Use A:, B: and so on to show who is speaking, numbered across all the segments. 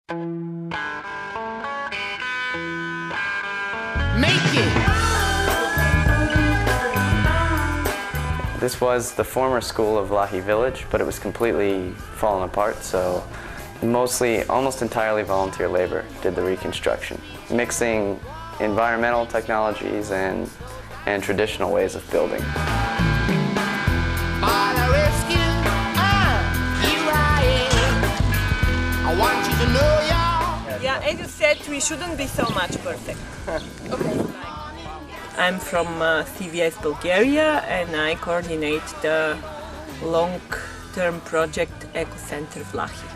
A: This was the former school of Vlahi village, but it was completely fallen apart, so almost entirely volunteer labor did the reconstruction, mixing environmental technologies and traditional ways of building.
B: Yeah, as you said, we shouldn't be so much perfect. Okay. I'm from CVS Bulgaria and I coordinate the long-term project Eco Center Vlahi.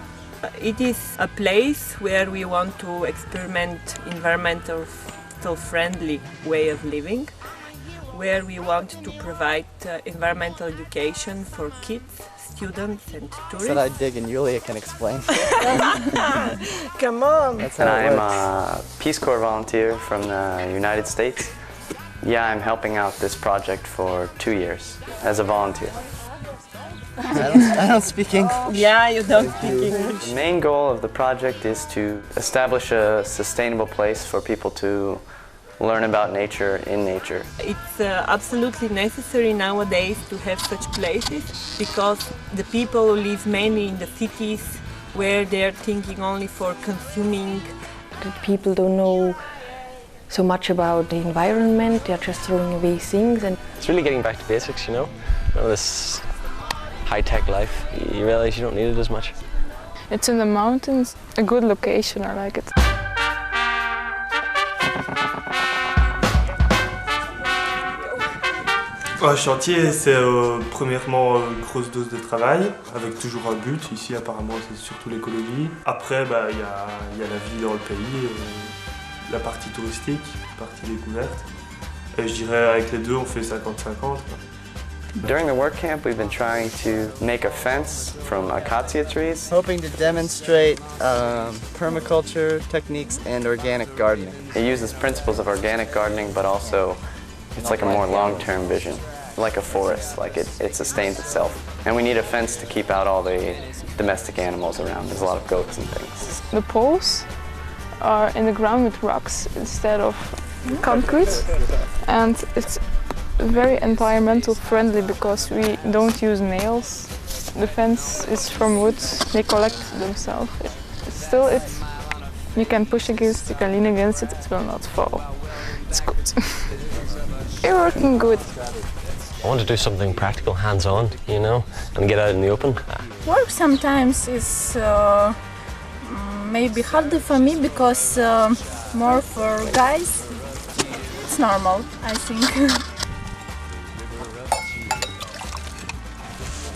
B: It is a place where we want to experiment environmental friendly way of living, where we want to provide environmental education for kids, students and tourists.
C: Said I dig and Yulia can explain.
B: Come on!
A: And I'm a Peace Corps volunteer from the United States. Yeah, I'm helping out this project for 2 years as a volunteer.
C: I don't speak English.
B: Yeah, you don't speak English.
A: The main goal of the project is to establish a sustainable place for people to learn about nature in nature.
B: It's absolutely necessary nowadays to have such places because the people who live mainly in the cities where they're thinking only for consuming.
D: The people don't know so much about the environment, they're just throwing away things. And
E: it's really getting back to basics, you know? This high-tech life, you realize you don't need it as much.
F: It's in the mountains, a good location, I like it.
G: Un chantier, c'est premièrement une grosse dose de travail, avec toujours un but. Ici, apparemment, c'est surtout l'écologie. Après, y a la vie dans le pays, la partie touristique, la partie découverte. Et je dirais, avec les deux, on fait 50-50.
A: During the work camp, we've been trying to make a fence from acacia trees.
C: Hoping to demonstrate permaculture techniques and organic gardening.
A: It uses principles of organic gardening, but also it's like a more long-term vision, like a forest, like it sustains itself. And we need a fence to keep out all the domestic animals around. There's a lot of goats and things.
F: The poles are in the ground with rocks instead of concrete, and it's very environmental friendly because we don't use nails. The fence is from wood, they collect themselves. You can push against, you can lean against it, it will not fall. It's good. You're working good.
E: I want to do something practical, hands-on, you know, and get out in the open.
H: Work sometimes is maybe harder for me because more for guys. It's normal, I think.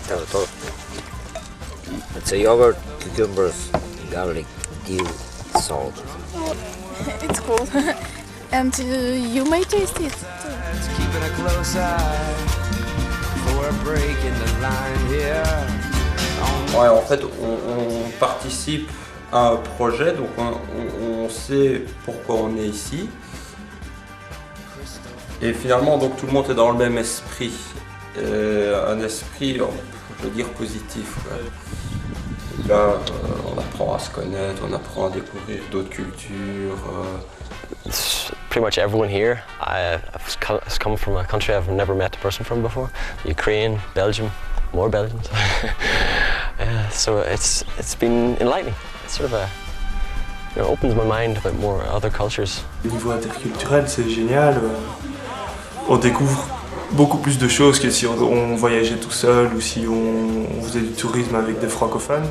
I: Todo. It's a yogurt, cucumbers, garlic, dill, salt.
H: It's cool. And you may taste it too.
J: Keeping a close eye for a break in the line here.
K: Ouais, en fait, on participe à un projet, donc on sait pourquoi on est ici. Et finalement, donc tout le monde est dans le même esprit. Un esprit, je veux dire, positif. Ouais. Là, on apprend à se connaître, on apprend à découvrir d'autres cultures.
E: Pretty much everyone here has come from a country I've never met a person from before. Ukraine, Belgium, more Belgians. So it's been enlightening. It's sort of opens my mind about more other cultures.
G: Au niveau interculturel, c'est génial. On découvre beaucoup plus de choses que si on voyageait tout seul ou si on faisait du tourisme avec des francophones.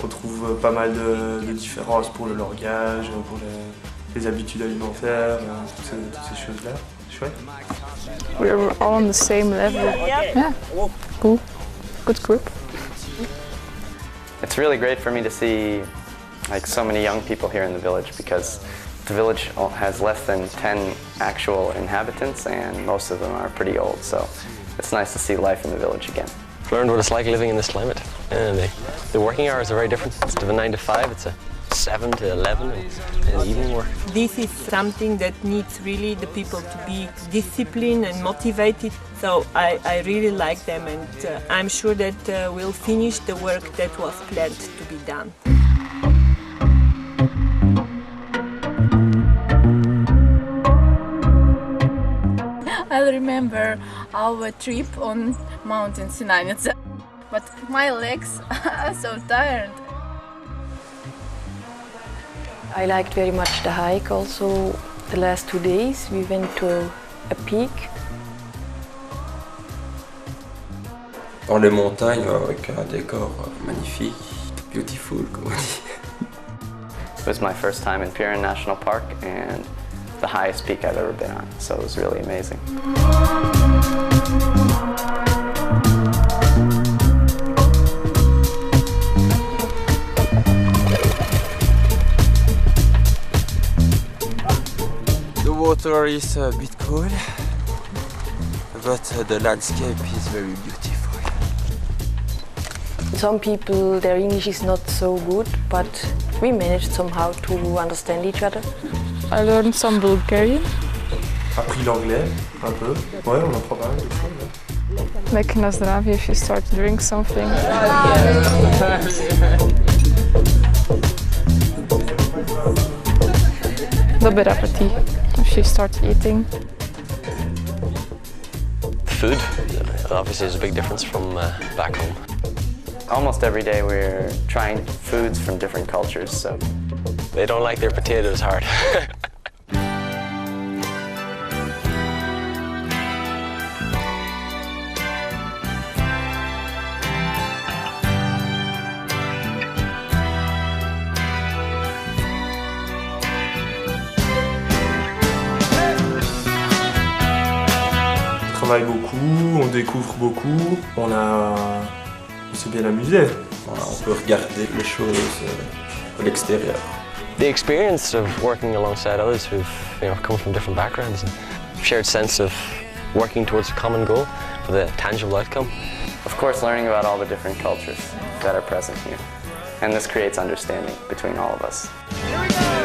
G: On trouve pas mal de différences pour le langage, pour les habitudes alimentaires, toutes ces choses-là. Chouette.
F: We're all on the same level. Yeah. Cool. Good group.
A: It's really great for me to see so many young people here in the village because the village has less than 10 actual inhabitants and most of them are pretty old, so it's nice to see life in the village again.
E: I've learned what it's like living in this climate. And the working hours are very different. Instead of a 9 to 5, it's a 7 to 11 and evening work.
B: This is something that needs really the people to be disciplined and motivated. So I really like them, and I'm sure that we'll finish the work that was planned to be done.
H: after our trip on Mountain Sinai. But my legs are so tired.
D: I liked very much the hike also. The last 2 days we went to a peak.
K: Dans les montagnes avec un décor magnifique, beautiful comme on dit.
A: It was my first time in Pirin National Park and the highest peak I've ever been on, so it was really amazing.
K: The water is a bit cold, but the landscape is very beautiful.
D: Some people, their English is not so good, but we managed somehow to understand each other.
F: I learned some Bulgarian.
G: Appris l'anglais, un peu. Ouais, on apprend pas mal de choses.
F: Like na zdravie if you start to drink something. Dober appetit if you start eating.
E: Food, obviously, is a big difference from back home.
A: Almost every day we're trying foods from different cultures, so.
E: They don't like their potatoes hard.
G: On travaille beaucoup, on découvre beaucoup, on s'est bien amusé.
K: Voilà, on peut regarder les choses à l'extérieur.
E: The experience of working alongside others who've come from different backgrounds and shared sense of working towards a common goal with a tangible outcome.
A: Of course, learning about all the different cultures that are present here. And this creates understanding between all of us.
J: Here we go!